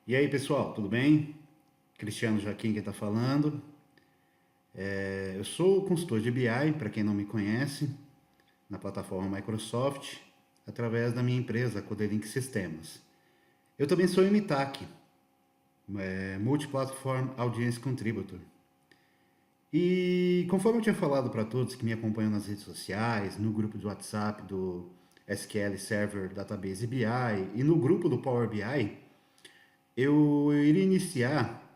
E aí, pessoal, tudo bem? Cristiano Joaquim que está falando. Eu sou consultor de BI, para quem não me conhece, na plataforma Microsoft, através da minha empresa, Codelink Sistemas. Eu também sou MTAC, Multiplatform Audience Contributor. E conforme eu tinha falado para todos que me acompanham nas redes sociais, no grupo de WhatsApp do SQL Server Database BI e no grupo do Power BI, eu iria iniciar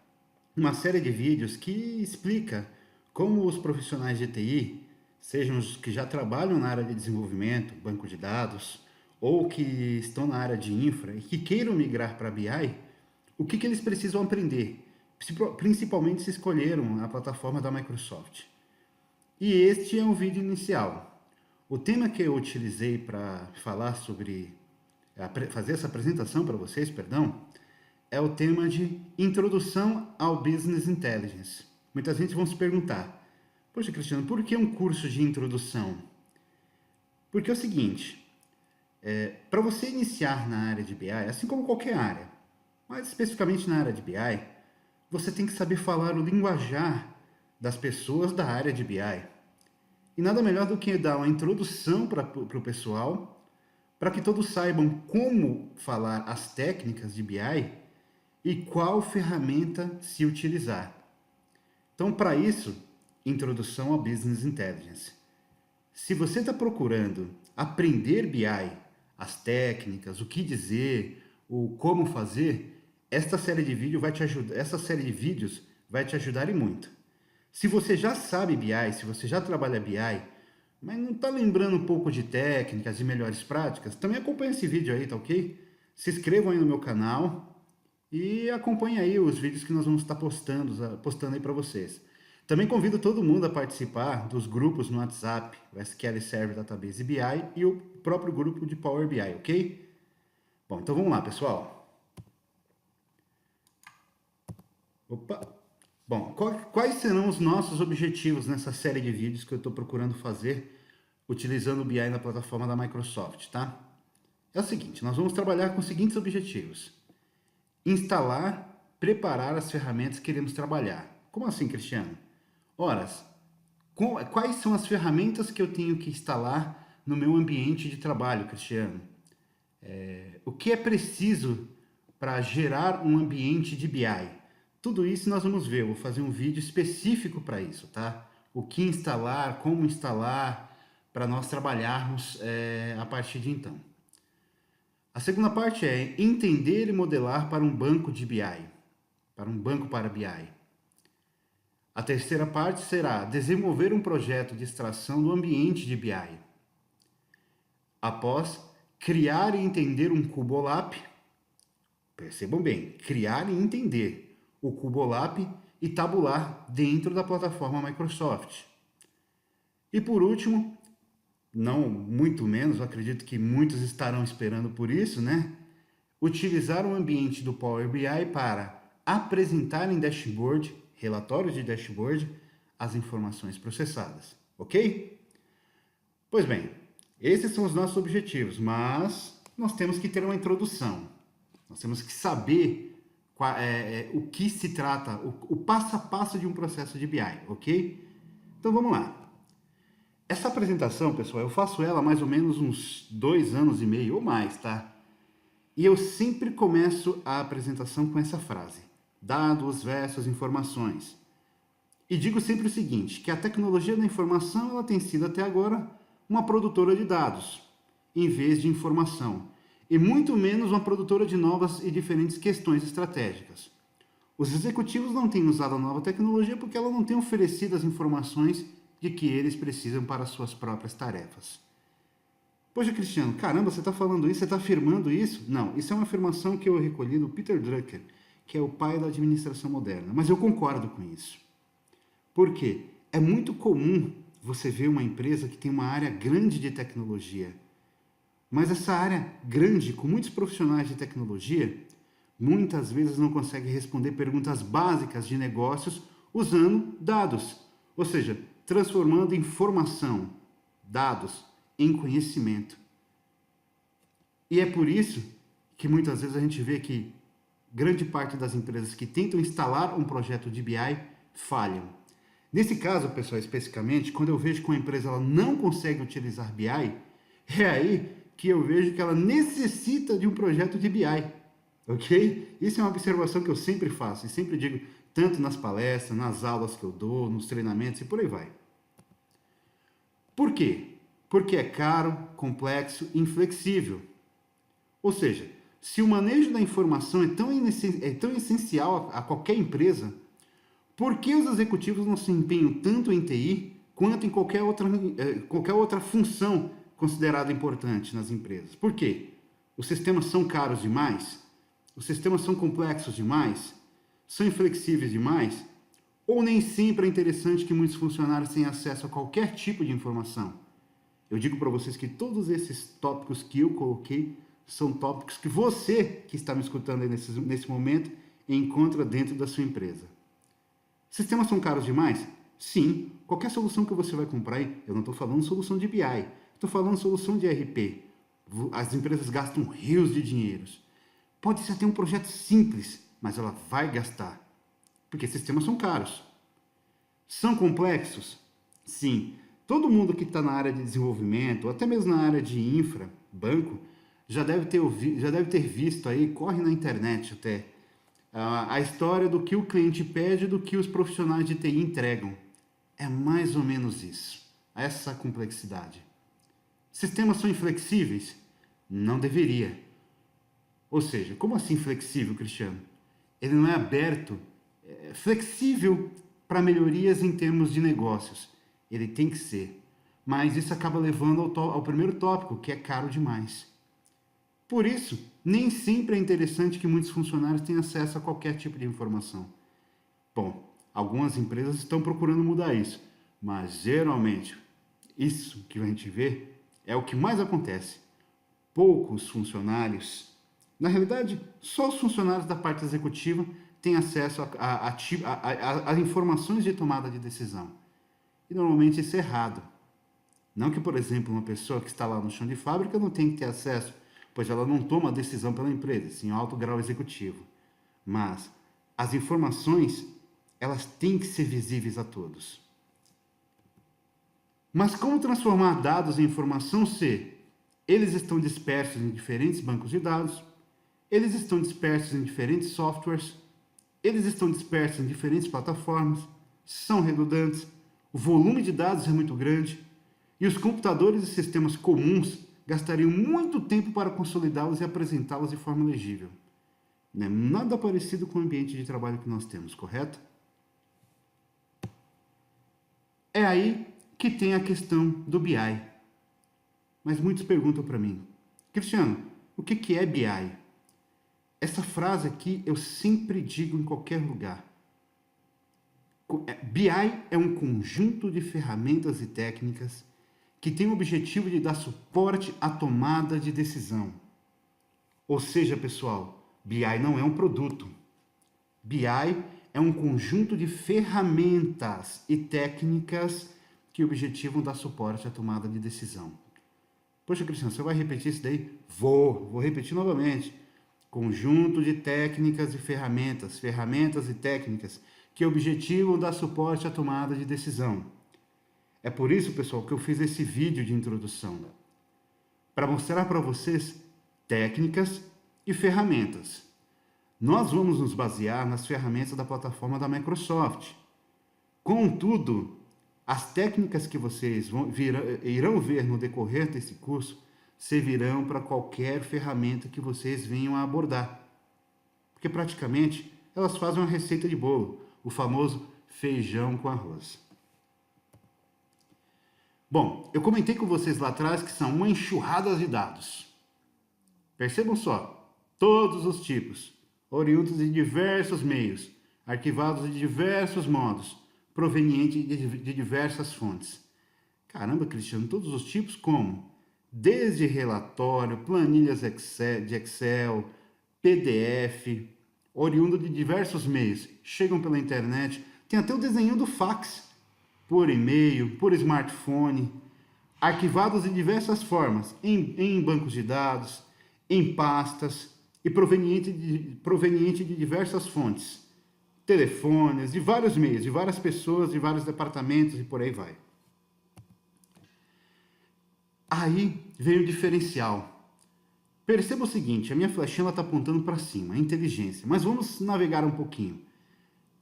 uma série de vídeos que explica como os profissionais de TI, sejam os que já trabalham na área de desenvolvimento, banco de dados, ou que estão na área de infra e que queiram migrar para BI, o que eles precisam aprender, principalmente se escolheram a plataforma da Microsoft. E este é um vídeo inicial. O tema que eu utilizei para falar sobre, fazer essa apresentação para vocês, perdão, é o tema de Introdução ao Business Intelligence. Muita gente vão se perguntar, poxa, Cristiano, por que um curso de introdução? Porque é o seguinte, para você iniciar na área de BI, assim como qualquer área, mas especificamente na área de BI, você tem que saber falar o linguajar das pessoas da área de BI. E nada melhor do que dar uma introdução para o pessoal, para que todos saibam como falar as técnicas de BI e qual ferramenta se utilizar. Então, para isso, introdução ao Business Intelligence. Se você está procurando aprender BI, as técnicas, o que dizer, o como fazer, esta série de vídeos vai te ajudar, essa série de vídeos vai te ajudar e muito. Se você já sabe BI, se você já trabalha BI, mas não está lembrando um pouco de técnicas e melhores práticas, também acompanha esse vídeo aí, tá ok? Se inscrevam aí no meu canal e acompanhe aí os vídeos que nós vamos estar postando aí para vocês. Também convido todo mundo a participar dos grupos no WhatsApp, o SQL Server Database BI e o próprio grupo de Power BI, ok? Bom, então vamos lá, pessoal. Opa! Bom, quais serão os nossos objetivos nessa série de vídeos que eu estou procurando fazer utilizando o BI na plataforma da Microsoft, tá? É o seguinte, nós vamos trabalhar com os seguintes objetivos. Instalar, preparar as ferramentas que iremos trabalhar. Como assim, Cristiano? Ora, quais são as ferramentas que eu tenho que instalar no meu ambiente de trabalho, Cristiano? O que é preciso para gerar um ambiente de BI? Tudo isso nós vamos ver, eu vou fazer um vídeo específico para isso, tá? O que instalar, como instalar, para nós trabalharmos a partir de então. A segunda parte é entender e modelar para um banco de BI, para um banco para BI. A terceira parte será desenvolver um projeto de extração do ambiente de BI. Após, criar e entender um CubeOLAP. Percebam bem, criar e entender o CubeOLAP e tabular dentro da plataforma Microsoft. E por último, não muito menos, eu acredito que muitos estarão esperando por isso, né? Utilizar o ambiente do Power BI para apresentar em dashboard, relatórios de dashboard, as informações processadas, ok? Pois bem, esses são os nossos objetivos, mas nós temos que ter uma introdução. Nós temos que saber o que se trata, o passo a passo de um processo de BI, ok? Então vamos lá. Essa apresentação, pessoal, eu faço ela há mais ou menos uns 2 anos e meio ou mais, tá? E eu sempre começo a apresentação com essa frase: dados versus informações. E digo sempre o seguinte, que a tecnologia da informação ela tem sido até agora uma produtora de dados, em vez de informação, e muito menos uma produtora de novas e diferentes questões estratégicas. Os executivos não têm usado a nova tecnologia porque ela não tem oferecido as informações de que eles precisam para suas próprias tarefas. Poxa, Cristiano, caramba, você está falando isso, você está afirmando isso? Não, isso é uma afirmação que eu recolhi do Peter Drucker, que é o pai da administração moderna, mas eu concordo com isso. Por quê? É muito comum você ver uma empresa que tem uma área grande de tecnologia, mas essa área grande, com muitos profissionais de tecnologia, muitas vezes não consegue responder perguntas básicas de negócios usando dados, ou seja, transformando informação, dados, em conhecimento. E é por isso que muitas vezes a gente vê que grande parte das empresas que tentam instalar um projeto de BI falham. Nesse caso, pessoal, especificamente, quando eu vejo que uma empresa ela não consegue utilizar BI, é aí que eu vejo que ela necessita de um projeto de BI, ok? Isso é uma observação que eu sempre faço e sempre digo, tanto nas palestras, nas aulas que eu dou, nos treinamentos e por aí vai. Por quê? Porque é caro, complexo e inflexível. Ou seja, se o manejo da informação é tão essencial a qualquer empresa, por que os executivos não se empenham tanto em TI quanto em qualquer outra função considerada importante nas empresas? Por quê? Os sistemas são caros demais? Os sistemas são complexos demais? São inflexíveis demais? Ou nem sempre é interessante que muitos funcionários tenham acesso a qualquer tipo de informação? Eu digo para vocês que todos esses tópicos que eu coloquei são tópicos que você, que está me escutando aí nesse momento, encontra dentro da sua empresa. Sistemas são caros demais? Sim. Qualquer solução que você vai comprar aí, eu não estou falando solução de BI, estou falando solução de ERP. As empresas gastam rios de dinheiros. Pode ser até um projeto simples, mas ela vai gastar, porque sistemas são caros. São complexos? Sim. Todo mundo que está na área de desenvolvimento, ou até mesmo na área de infra, banco, já deve ter visto aí, corre na internet até, a história do que o cliente pede e do que os profissionais de TI entregam. É mais ou menos isso, essa complexidade. Sistemas são inflexíveis? Não deveria. Ou seja, como assim flexível, Cristiano? Ele não é aberto, flexível para melhorias em termos de negócios. Ele tem que ser. Mas isso acaba levando ao primeiro tópico, que é caro demais. Por isso, nem sempre é interessante que muitos funcionários tenham acesso a qualquer tipo de informação. Bom, algumas empresas estão procurando mudar isso, mas geralmente isso que a gente vê é o que mais acontece. Poucos funcionários, na realidade, só os funcionários da parte executiva têm acesso a informações de tomada de decisão. E normalmente isso é errado. Não que, por exemplo, uma pessoa que está lá no chão de fábrica não tenha que ter acesso, pois ela não toma decisão pela empresa, sim, alto grau executivo. Mas as informações, elas têm que ser visíveis a todos. Mas como transformar dados em informação se eles estão dispersos em diferentes bancos de dados, eles estão dispersos em diferentes softwares, eles estão dispersos em diferentes plataformas, são redundantes, o volume de dados é muito grande e os computadores e sistemas comuns gastariam muito tempo para consolidá-los e apresentá-los de forma legível. Não é nada parecido com o ambiente de trabalho que nós temos, correto? É aí que tem a questão do BI. Mas muitos perguntam para mim, Cristiano, o que é BI? Essa frase aqui eu sempre digo em qualquer lugar. BI é um conjunto de ferramentas e técnicas que tem o objetivo de dar suporte à tomada de decisão. Ou seja, pessoal, BI não é um produto. BI é um conjunto de ferramentas e técnicas que objetivam dar suporte à tomada de decisão. Poxa, Cristiano, você vai repetir isso daí? Vou repetir novamente. Conjunto de técnicas e ferramentas e técnicas que objetivam dar suporte à tomada de decisão. É por isso, pessoal, que eu fiz esse vídeo de introdução, para mostrar para vocês técnicas e ferramentas. Nós vamos nos basear nas ferramentas da plataforma da Microsoft. Contudo, as técnicas que vocês irão ver no decorrer desse curso servirão para qualquer ferramenta que vocês venham a abordar. Porque praticamente elas fazem uma receita de bolo, o famoso feijão com arroz. Bom, eu comentei com vocês lá atrás que são uma enxurrada de dados. Percebam só, todos os tipos, oriundos de diversos meios, arquivados de diversos modos, provenientes de diversas fontes. Caramba, Cristiano, todos os tipos como? Desde relatório, planilhas de Excel, PDF, oriundo de diversos meios, chegam pela internet, tem até o desenho do fax, por e-mail, por smartphone, arquivados de diversas formas, em bancos de dados, em pastas, e proveniente de diversas fontes, telefones, de vários meios, de várias pessoas, de vários departamentos e por aí vai. Aí vem o diferencial. Perceba o seguinte, a minha flechinha está apontando para cima, a inteligência, mas vamos navegar um pouquinho.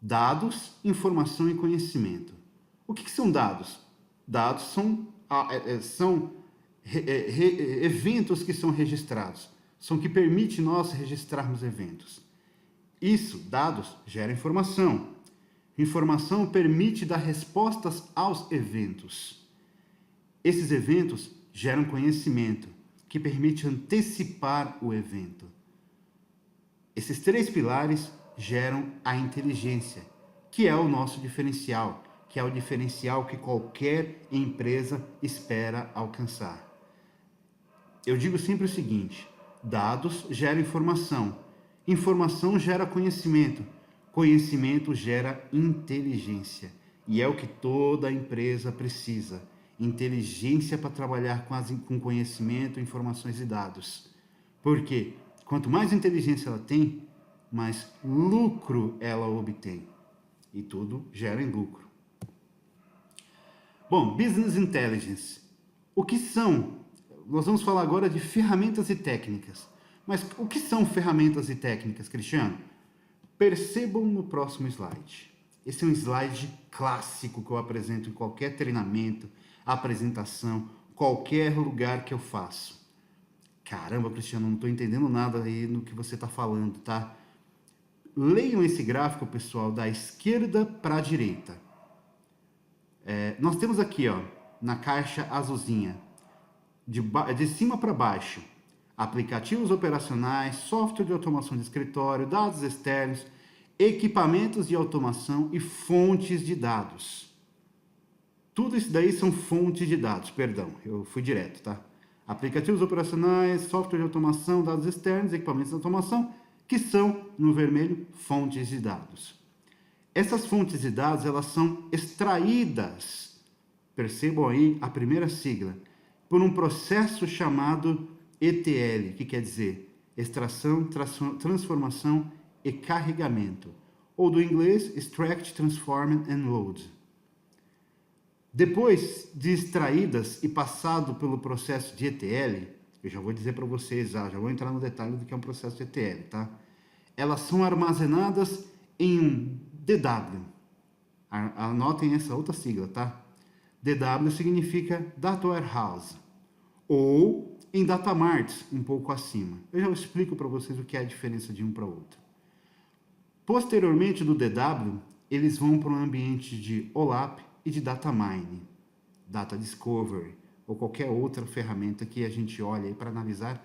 Dados, informação e conhecimento. O que são dados? Dados são eventos que são registrados, são que permite nós registrarmos eventos. Isso, dados, gera informação. Informação permite dar respostas aos eventos. Esses eventos geram conhecimento, que permite antecipar o evento. Esses três pilares geram a inteligência, que é o nosso diferencial, que é o diferencial que qualquer empresa espera alcançar. Eu digo sempre o seguinte, dados geram informação, informação gera conhecimento, conhecimento gera inteligência, e é o que toda empresa precisa. Inteligência para trabalhar com conhecimento, informações e dados. Porque quanto mais inteligência ela tem, mais lucro ela obtém. E tudo gera em lucro. Bom, Business Intelligence. O que são? Nós vamos falar agora de ferramentas e técnicas. Mas o que são ferramentas e técnicas, Cristiano? Percebam no próximo slide. Esse é um slide clássico que eu apresento em qualquer treinamento, apresentação, qualquer lugar que eu faço. Caramba, Cristiano, não estou entendendo nada aí no que você está falando, tá? Leiam esse gráfico, pessoal, da esquerda para a direita. Nós temos aqui, ó, na caixa azulzinha, de cima para baixo, aplicativos operacionais, software de automação de escritório, dados externos, equipamentos de automação e fontes de dados. Tudo isso daí são fontes de dados, perdão, eu fui direto, tá? Aplicativos operacionais, software de automação, dados externos, equipamentos de automação, que são, no vermelho, fontes de dados. Essas fontes de dados, elas são extraídas, percebam aí a primeira sigla, por um processo chamado ETL, que quer dizer extração, transformação e carregamento, ou do inglês, Extract, Transform and Load. Depois de extraídas e passado pelo processo de ETL, eu já vou dizer para vocês, já vou entrar no detalhe do que é um processo de ETL, tá? Elas são armazenadas em um DW. Anotem essa outra sigla, tá? DW significa Data Warehouse, ou em Data Marts, um pouco acima. Eu já explico para vocês o que é a diferença de um para outro. Posteriormente do DW, eles vão para um ambiente de OLAP e de Data Mining, Data Discovery, ou qualquer outra ferramenta que a gente olha aí para analisar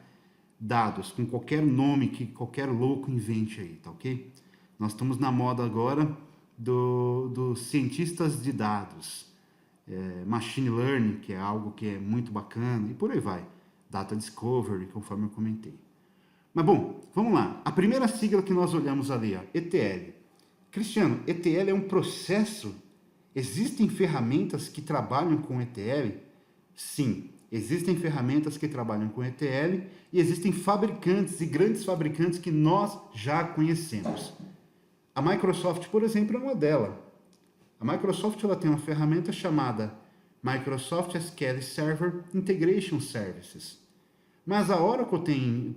dados, com qualquer nome que qualquer louco invente aí, tá ok? Nós estamos na moda agora dos cientistas de dados, Machine Learning, que é algo que é muito bacana, e por aí vai. Data Discovery, conforme eu comentei. Mas bom, vamos lá. A primeira sigla que nós olhamos ali, ó, ETL. Cristiano, ETL é um processo? Existem ferramentas que trabalham com ETL? Sim, existem ferramentas que trabalham com ETL e existem fabricantes e grandes fabricantes que nós já conhecemos. A Microsoft, por exemplo, é uma delas. A Microsoft ela tem uma ferramenta chamada Microsoft SQL Server Integration Services. Mas a Oracle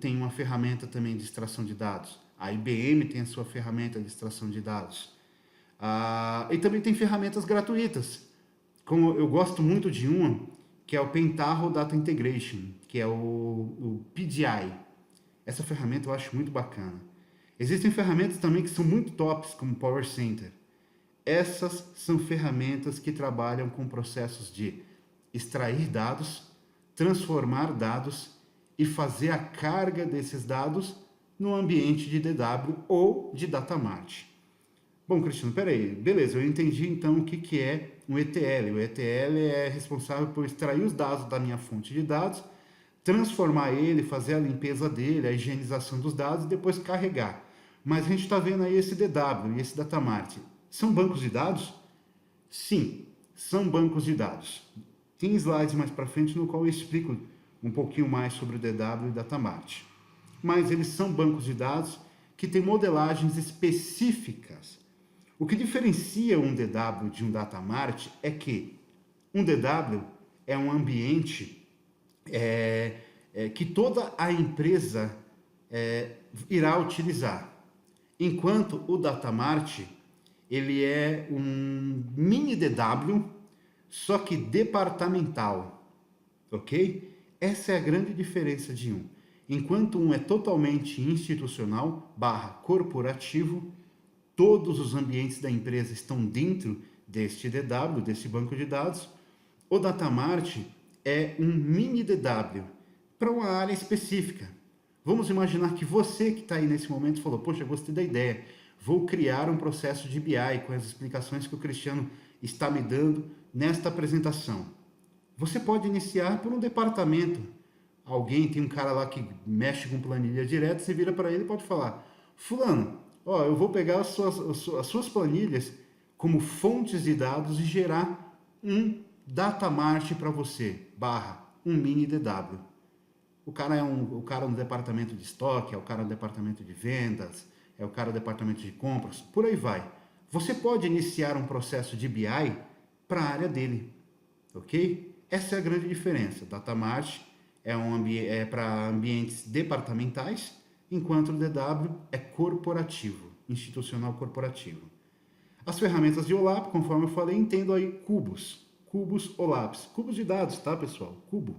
tem uma ferramenta também de extração de dados. A IBM tem a sua ferramenta de extração de dados. E também tem ferramentas gratuitas. Como eu gosto muito de uma, que é o Pentaho Data Integration, que é o PDI. Essa ferramenta eu acho muito bacana. Existem ferramentas também que são muito tops, como Power Center. Essas são ferramentas que trabalham com processos de extrair dados, transformar dados e fazer a carga desses dados no ambiente de DW ou de Data Mart. Bom, Cristiano, peraí, beleza, eu entendi então o que é um ETL. O ETL é responsável por extrair os dados da minha fonte de dados, transformar ele, fazer a limpeza dele, a higienização dos dados e depois carregar. Mas a gente está vendo aí esse DW e esse Data Mart. São bancos de dados? Sim, são bancos de dados. Tem slides mais para frente no qual eu explico um pouquinho mais sobre o DW e Data Mart. mas eles são bancos de dados que têm modelagens específicas. O que diferencia um DW de um Datamart é que um DW é um ambiente que toda a empresa irá utilizar, enquanto o Datamart ele é um mini DW, só que departamental, ok? Essa é a grande diferença de um. Enquanto um é totalmente institucional / corporativo, todos os ambientes da empresa estão dentro deste DW, desse banco de dados. O Datamart é um mini DW para uma área específica. Vamos imaginar que você que está aí nesse momento falou, poxa, gostei da ideia, vou criar um processo de BI com as explicações que o Cristiano está me dando nesta apresentação. Você pode iniciar por um departamento. Alguém, tem um cara lá que mexe com planilha direto, você vira para ele e pode falar, fulano, eu vou pegar as suas planilhas como fontes de dados e gerar um Datamart para você, / um mini DW. O cara é o cara no departamento de estoque, é o cara no departamento de vendas, é o cara no departamento de compras, por aí vai. Você pode iniciar um processo de BI para a área dele, ok? Essa é a grande diferença. Datamart é para ambientes departamentais, enquanto o DW é corporativo, institucional corporativo. As ferramentas de OLAP, conforme eu falei, entendo aí cubos, OLAPs, cubos de dados, tá, pessoal? Cubo.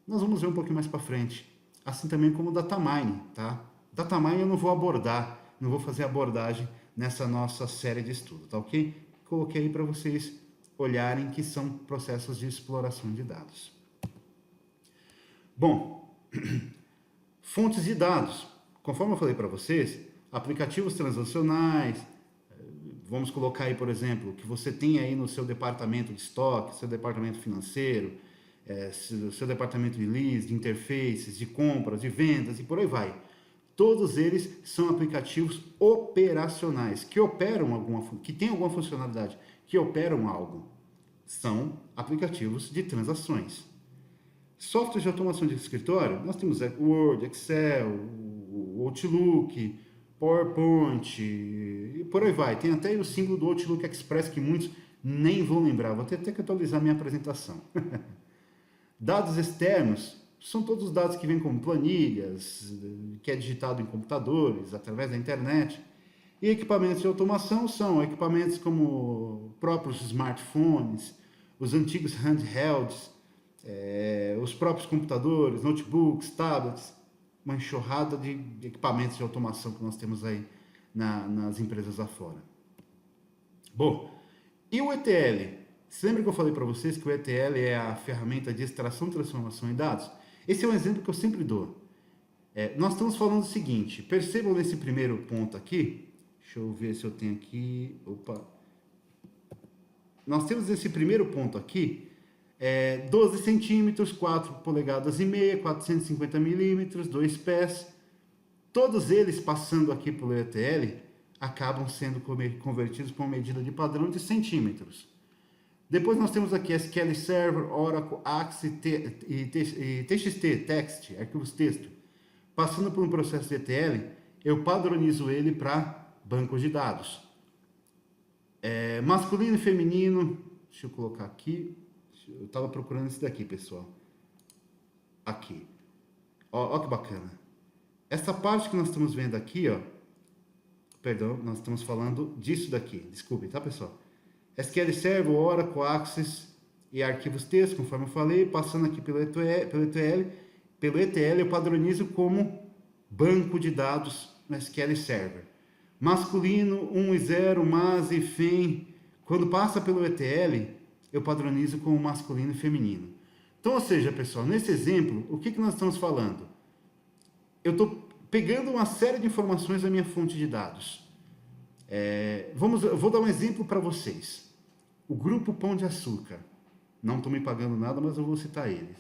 Nós vamos ver um pouquinho mais para frente, assim também como o Datamine, tá? Datamine eu não vou abordar, não vou fazer abordagem nessa nossa série de estudo, tá ok? Coloquei aí para vocês olharem que são processos de exploração de dados. Bom, fontes de dados. Conforme eu falei para vocês, aplicativos transacionais, vamos colocar aí, por exemplo, que você tem aí no seu departamento de estoque, seu departamento financeiro, seu departamento de leads, de interfaces, de compras, de vendas e por aí vai. Todos eles são aplicativos operacionais, que têm alguma funcionalidade, que operam algo. São aplicativos de transações. Softwares de automação de escritório, nós temos Word, Excel, Outlook, PowerPoint e por aí vai. Tem até o símbolo do Outlook Express que muitos nem vão lembrar. Vou ter até que atualizar minha apresentação. Dados externos são todos os dados que vêm como planilhas, que é digitado em computadores, através da internet. E equipamentos de automação são equipamentos como próprios smartphones, os antigos handhelds, os próprios computadores, notebooks, tablets, uma enxurrada de equipamentos de automação que nós temos aí nas empresas afora. Bom, e o ETL? Você lembra que eu falei para vocês que o ETL é a ferramenta de extração e transformação em dados? Esse é um exemplo que eu sempre dou. Nós estamos falando o seguinte, percebam nesse primeiro ponto aqui, deixa eu ver se eu tenho aqui, nós temos esse primeiro ponto aqui, 12 centímetros, 4 polegadas e meia, 450 milímetros, 2 pés, todos eles passando aqui pelo ETL, acabam sendo convertidos para uma medida de padrão de centímetros. Depois nós temos aqui SQL Server, Oracle, Axis e TXT, Text, arquivos texto. Passando por um processo de ETL, eu padronizo ele para bancos de dados. Masculino e feminino, deixa eu colocar aqui, eu estava procurando esse daqui, pessoal. Aqui. Ó que bacana. Essa parte que nós estamos vendo aqui, perdão, nós estamos falando disso daqui, desculpe, tá, pessoal? SQL Server, Oracle, Access e arquivos texto, conforme eu falei, passando aqui pelo ETL eu padronizo como banco de dados no SQL Server. Masculino, 1 e 0, mas e fem. Quando passa pelo ETL, eu padronizo como masculino e feminino. Então, ou seja, pessoal, nesse exemplo, o que nós estamos falando? Eu estou pegando uma série de informações da minha fonte de dados. Eu vou dar um exemplo para vocês. O Grupo Pão de Açúcar. Não estou me pagando nada, mas eu vou citar eles.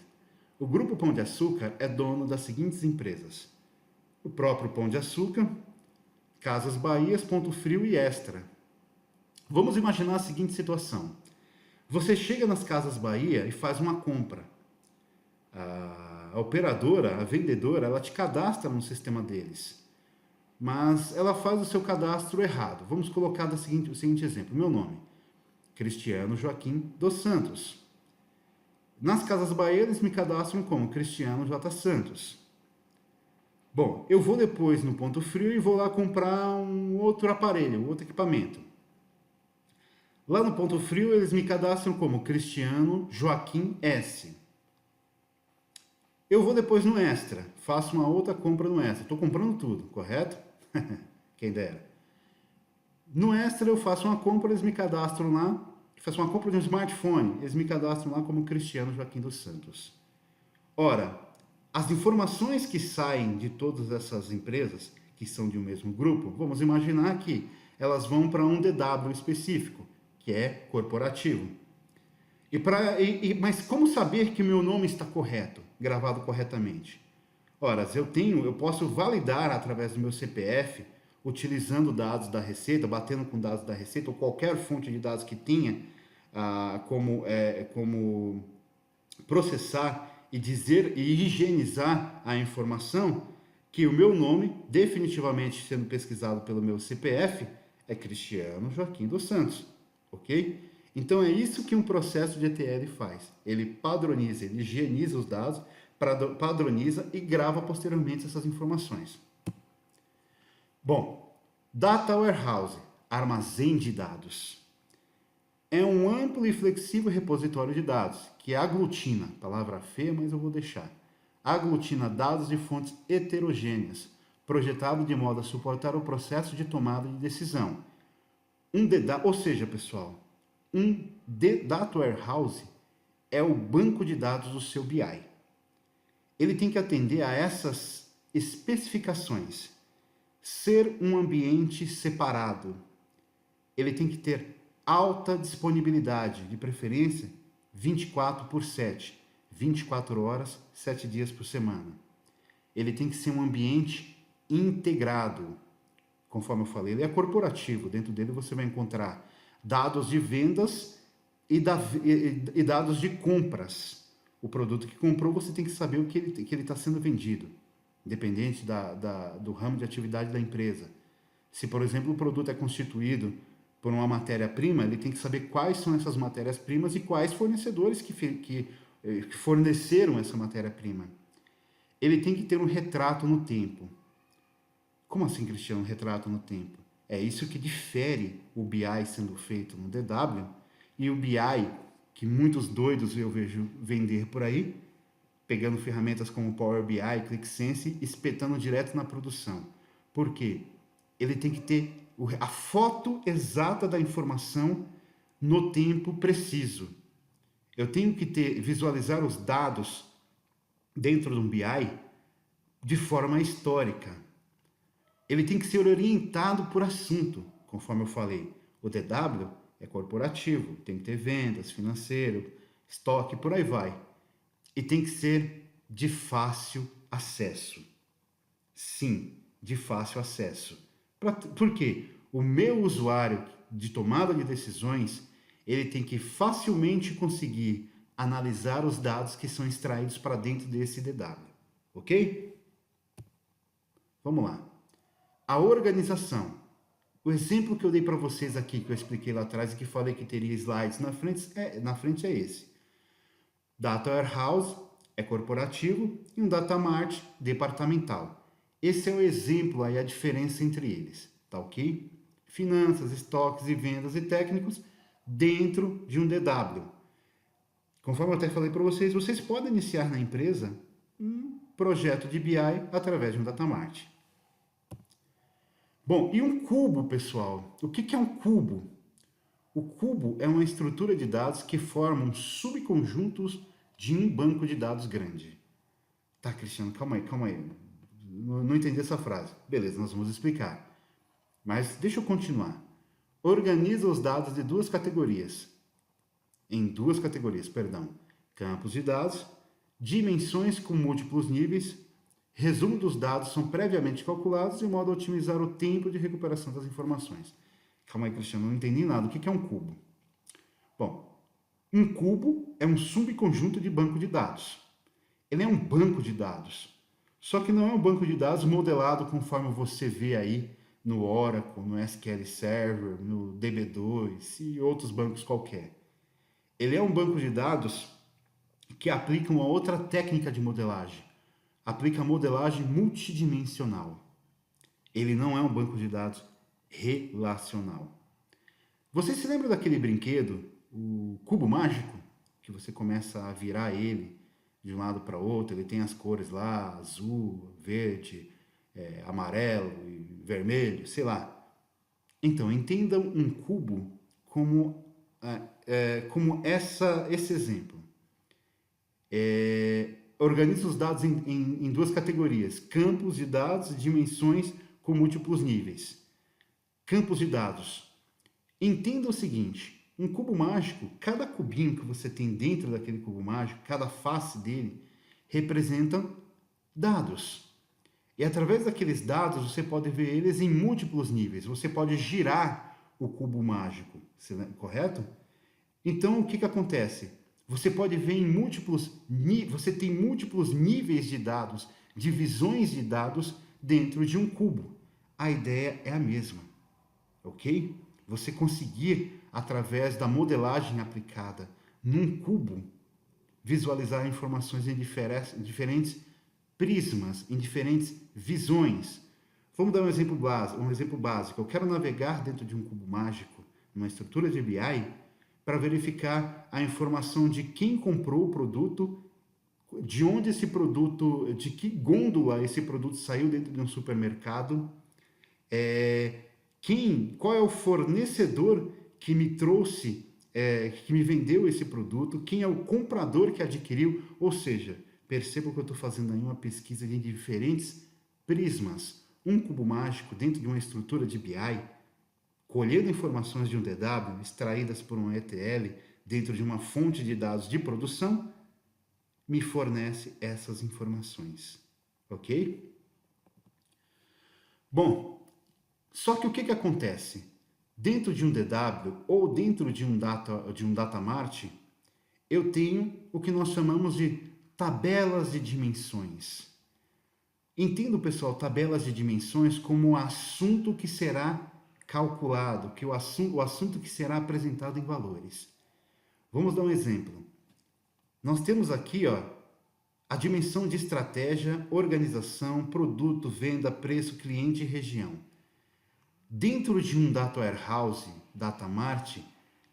O Grupo Pão de Açúcar é dono das seguintes empresas. O próprio Pão de Açúcar, Casas Bahia, Ponto Frio e Extra. Vamos imaginar a seguinte situação. Você chega nas Casas Bahia e faz uma compra. a operadora, a vendedora, ela te cadastra no sistema deles, mas ela faz o seu cadastro errado. Vamos colocar o seguinte exemplo: meu nome, Cristiano Joaquim dos Santos. Nas Casas Bahia, eles me cadastram como Cristiano J. Santos. Bom, eu vou depois no Ponto Frio e vou lá comprar um outro aparelho, outro equipamento. Lá no Ponto Frio, eles me cadastram como Cristiano Joaquim S. Eu vou depois no Extra, faço uma outra compra no Extra. Estou comprando tudo, correto? Quem dera. No Extra, eu faço uma compra, eles me cadastram lá. Faço uma compra de um smartphone, eles me cadastram lá como Cristiano Joaquim dos Santos. Ora, as informações que saem de todas essas empresas, que são de um mesmo grupo, vamos imaginar que elas vão para um DW específico, que é corporativo. Mas como saber que o meu nome está correto, gravado corretamente? Ora, eu posso validar através do meu CPF, utilizando dados da Receita, batendo com dados da Receita, ou qualquer fonte de dados que tenha como processar e dizer e higienizar a informação, que o meu nome, definitivamente sendo pesquisado pelo meu CPF, é Cristiano Joaquim dos Santos, ok? Então é isso que um processo de ETL faz. Ele padroniza, ele higieniza os dados, padroniza e grava posteriormente essas informações. Bom, Data Warehouse, armazém de dados. É um amplo e flexível repositório de dados que aglutina, palavra feia, mas eu vou deixar, aglutina dados de fontes heterogêneas, projetado de modo a suportar o processo de tomada de decisão. Ou seja, pessoal, Data Warehouse é o banco de dados do seu BI. Ele tem que atender a essas especificações. Ser um ambiente separado. Ele tem que ter alta disponibilidade, de preferência 24/7, 24 horas, 7 dias por semana. Ele tem que ser um ambiente integrado. Conforme eu falei, ele é corporativo. Dentro dele você vai encontrar dados de vendas e dados de compras. O produto que comprou, você tem que saber o que ele está sendo vendido, independente do ramo de atividade da empresa. Se, por exemplo, o produto é constituído por uma matéria-prima, ele tem que saber quais são essas matérias-primas e quais fornecedores que forneceram essa matéria-prima. Ele tem que ter um retrato no tempo. Como assim, Cristiano, um retrato no tempo? É isso que difere o BI sendo feito no DW e o BI que muitos doidos eu vejo vender por aí, pegando ferramentas como Power BI, ClickSense, espetando direto na produção. Por quê? Ele tem que ter a foto exata da informação no tempo preciso. Eu tenho que visualizar os dados dentro de um BI de forma histórica. Ele tem que ser orientado por assunto, conforme eu falei. O DW é corporativo, tem que ter vendas, financeiro, estoque, por aí vai. E tem que ser de fácil acesso. Sim, de fácil acesso. Por quê? O meu usuário de tomada de decisões, ele tem que facilmente conseguir analisar os dados que são extraídos para dentro desse DW. Ok? Vamos lá. A organização. O exemplo que eu dei para vocês aqui, que eu expliquei lá atrás e que falei que teria slides na frente é esse. Data Warehouse é corporativo e um Data Mart departamental. Esse é o exemplo aí, a diferença entre eles, tá ok? Finanças, estoques e vendas e técnicos dentro de um DW. Conforme eu até falei para vocês, vocês podem iniciar na empresa um projeto de BI através de um Data Mart. Bom, e um cubo, pessoal? O que é um cubo? O cubo é uma estrutura de dados que formam subconjuntos de um banco de dados grande. Tá, Cristiano, calma aí. Não entendi essa frase. Beleza, nós vamos explicar. Mas deixa eu continuar. Organiza os dados de duas categorias. Campos de dados, dimensões com múltiplos níveis. Resumo dos dados são previamente calculados de modo a otimizar o tempo de recuperação das informações. Calma aí, Cristiano, não entendi nada. O que é um cubo? Bom, um cubo é um subconjunto de banco de dados. Ele é um banco de dados. Só que não é um banco de dados modelado conforme você vê aí no Oracle, no SQL Server, no DB2 e outros bancos qualquer. Ele é um banco de dados que aplica uma outra técnica de modelagem. Aplica modelagem multidimensional. Ele não é um banco de dados relacional. Você se lembra daquele brinquedo, o cubo mágico, que você começa a virar ele de um lado para outro, ele tem as cores lá, azul, verde, amarelo e vermelho, sei lá. Então, entendam um cubo como, esse exemplo. Organiza os dados em duas categorias: campos de dados e dimensões com múltiplos níveis. Campos de dados. Entenda o seguinte: um cubo mágico, cada cubinho que você tem dentro daquele cubo mágico, cada face dele, representa dados. E através daqueles dados, você pode ver eles em múltiplos níveis. Você pode girar o cubo mágico, correto? Então, o que acontece? Você pode ver você tem múltiplos níveis de dados, divisões de dados dentro de um cubo. A ideia é a mesma, ok? Você conseguir, através da modelagem aplicada num cubo, visualizar informações em diferentes prismas, em diferentes visões. Vamos dar um exemplo básico. Eu quero navegar dentro de um cubo mágico, numa estrutura de BI, para verificar a informação de quem comprou o produto, de onde esse produto, de que gôndola esse produto saiu dentro de um supermercado, qual é o fornecedor que me trouxe, que me vendeu esse produto, quem é o comprador que adquiriu, ou seja, perceba que eu estou fazendo aí uma pesquisa de diferentes prismas. Um cubo mágico dentro de uma estrutura de BI, colhendo informações de um DW, extraídas por um ETL, dentro de uma fonte de dados de produção, me fornece essas informações, ok? Bom, só que o que acontece? Dentro de um DW ou dentro de um data mart, eu tenho o que nós chamamos de tabelas de dimensões. Entendo, pessoal, tabelas de dimensões como o assunto que será calculado, o assunto que será apresentado em valores. Vamos dar um exemplo. Nós temos aqui, a dimensão de estratégia, organização, produto, venda, preço, cliente e região. Dentro de um data warehouse, data mart,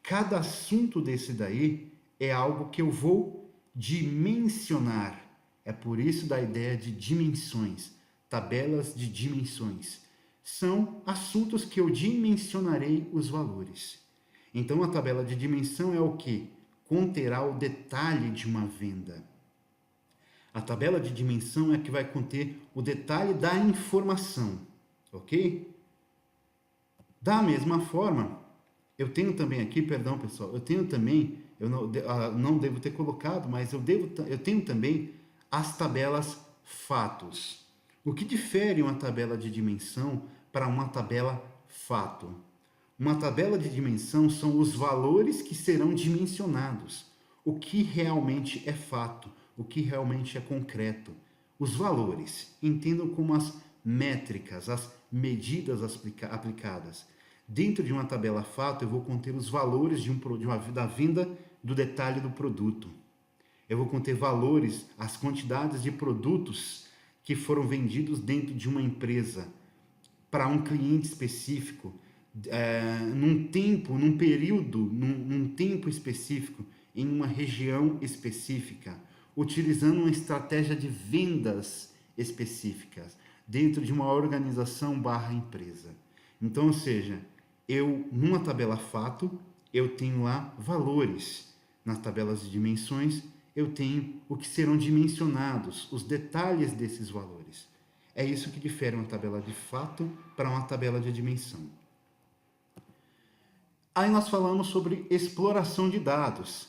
cada assunto desse daí é algo que eu vou dimensionar. É por isso da ideia de dimensões, tabelas de dimensões. São assuntos que eu dimensionarei os valores. Então, a tabela de dimensão é o que? Conterá o detalhe de uma venda. A tabela de dimensão é a que vai conter o detalhe da informação, ok? Da mesma forma, eu tenho também aqui, perdão pessoal, eu não devo ter colocado, mas eu tenho também as tabelas fatos. O que difere uma tabela de dimensão para uma tabela fato? Uma tabela de dimensão são os valores que serão dimensionados, o que realmente é fato, o que realmente é concreto. Os valores, entendam como as métricas, as medidas aplicadas. Dentro de uma tabela fato, eu vou conter os valores da venda do detalhe do produto. Eu vou conter valores, as quantidades de produtos que foram vendidos dentro de uma empresa para um cliente específico, num tempo específico, em uma região específica, utilizando uma estratégia de vendas específicas dentro de uma organização / empresa. Então, ou seja, numa tabela fato, eu tenho lá valores. Nas tabelas de dimensões, eu tenho o que serão dimensionados, os detalhes desses valores. É isso que difere uma tabela de fato para uma tabela de dimensão. Aí nós falamos sobre exploração de dados,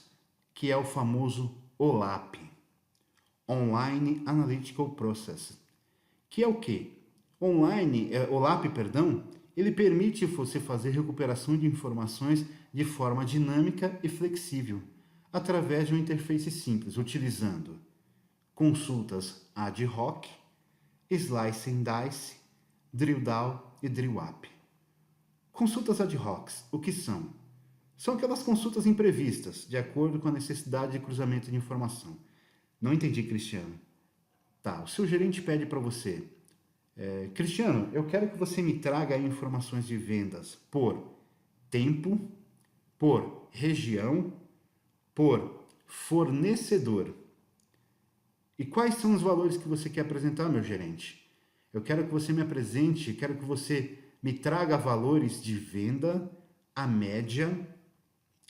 que é o famoso OLAP, Online Analytical Process, que é o quê? OLAP, ele permite você fazer recuperação de informações de forma dinâmica e flexível, através de uma interface simples, utilizando consultas ad hoc, slice and dice, drill down e drill up. Consultas ad hoc, o que são? São aquelas consultas imprevistas, de acordo com a necessidade de cruzamento de informação. Não entendi, Cristiano. Tá, o seu gerente pede para você, Cristiano, eu quero que você me traga aí informações de vendas por tempo, por região, por fornecedor. E quais são os valores que você quer apresentar, meu gerente? Eu quero que você me apresente, quero que você me traga valores de venda, a média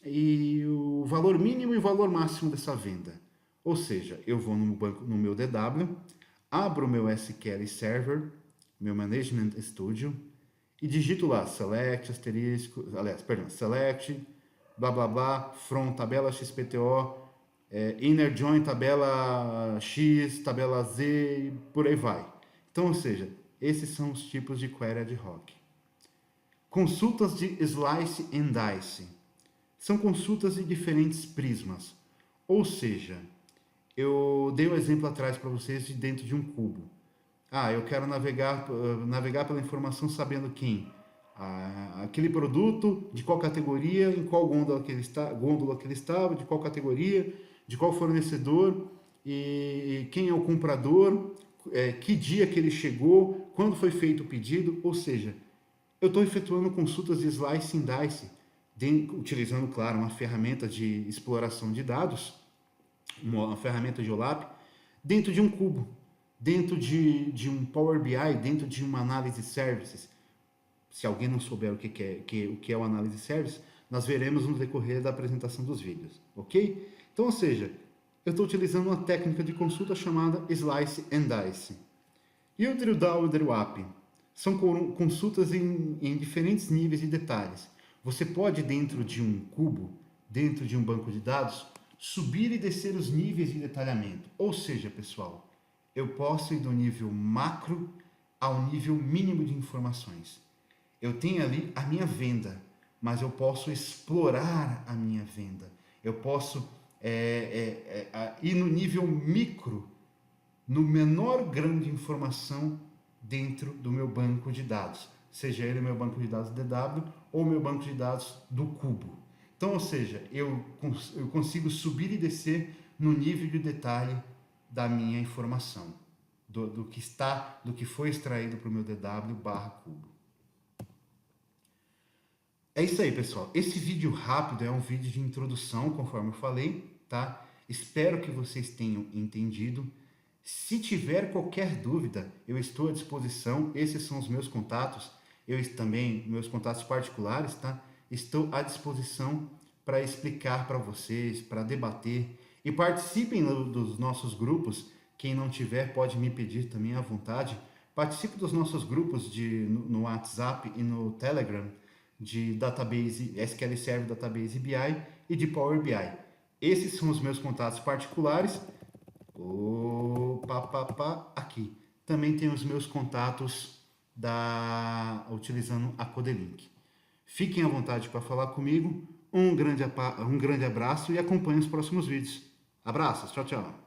e o valor mínimo e o valor máximo dessa venda. Ou seja, eu vou no meu DW, abro o meu SQL Server, meu Management Studio, e digito lá select, select, blá blá blá, from tabela XPTO, inner join tabela X, tabela Z, e por aí vai. Então, ou seja, esses são os tipos de query ad hoc. Consultas de slice and dice. São consultas de diferentes prismas. Ou seja, eu dei um exemplo atrás para vocês de dentro de um cubo. Eu quero navegar pela informação sabendo quem? Aquele produto, de qual categoria, em qual gôndola que ele estava, de qual categoria, de qual fornecedor, e quem é o comprador, que dia que ele chegou, quando foi feito o pedido. Ou seja, eu estou efetuando consultas de slice and dice, utilizando, claro, uma ferramenta de exploração de dados, uma ferramenta de OLAP, dentro de um cubo, dentro de um Power BI, dentro de uma análise services. Se alguém não souber o que é o análise service, nós veremos no decorrer da apresentação dos vídeos, ok? Então, ou seja, eu estou utilizando uma técnica de consulta chamada Slice and Dice. E o Drill Down e o Drill Up são consultas em diferentes níveis de detalhes. Você pode, dentro de um cubo, dentro de um banco de dados, subir e descer os níveis de detalhamento. Ou seja, pessoal, eu posso ir do nível macro ao nível mínimo de informações. Eu tenho ali a minha venda, mas eu posso explorar a minha venda. Eu posso ir no nível micro, no menor grão de informação dentro do meu banco de dados, seja ele o meu banco de dados DW ou meu banco de dados do cubo. Então, ou seja, eu consigo subir e descer no nível de detalhe da minha informação, do que foi extraído para o meu DW/cubo. É isso aí, pessoal. Esse vídeo rápido é um vídeo de introdução, conforme eu falei, tá? Espero que vocês tenham entendido. Se tiver qualquer dúvida, eu estou à disposição. Esses são os meus contatos. Meus contatos particulares, tá? Estou à disposição para explicar para vocês, para debater. E participem dos nossos grupos. Quem não tiver pode me pedir também à vontade. Participe dos nossos grupos no WhatsApp e no Telegram de database, SQL Server Database BI e de Power BI. Esses são os meus contatos particulares. Aqui. Também tem os meus contatos utilizando a Codelink. Fiquem à vontade para falar comigo. Um grande abraço e acompanhem os próximos vídeos. Abraços, tchau, tchau.